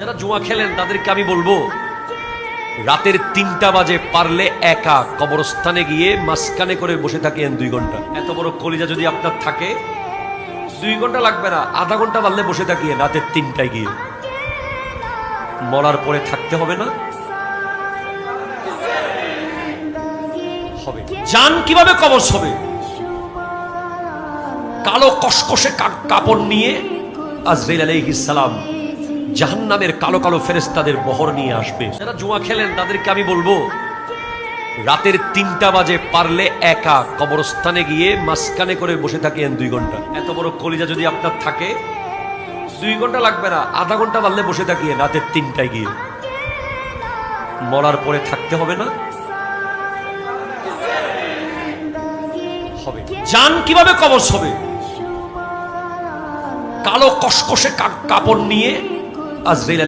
যারা জুয়া খেলেন তাদেরকে আমি বলবো, রাতের ৩টা বাজে পারলে একা কবরস্থানে গিয়ে মাঝখানে করে বসে থাকেন 2 ঘন্টা। এত বড় কলিজা যদি আপনার থাকে, 2 ঘন্টা লাগবে না, আধা ঘন্টা পারলে বসে থাকিয়ে রাতের ৩টায় গিয়ে। মরার পরে থাকতে হবে না? হবে। জান কিভাবে কবজ হবে? কালো কসকসে কাপড় নিয়ে আজরাইল আলাইহিস সালাম জাহান্নামের কালো কালো ফেরেশতাদের বহর নিয়ে আসবে। যারা জুয়া খেলেন তাদেরকে আমি বলবো, রাতের ৩টা বাজে পারলে একা কবরস্থানে গিয়ে মাঝখানে করে বসে থাকেন 2 ঘন্টা। এত বড় কলিজা যদি আপনার থাকে, 2 ঘন্টা লাগবে না, আধা ঘন্টা পারলে বসে থাকিয়ে রাতের ৩টায় গিয়ে। মরার পরে থাকতে হবে না? হবে। জান কিভাবে কবজ হবে? কালো কসকসে কাপড় নিয়ে আজরাইল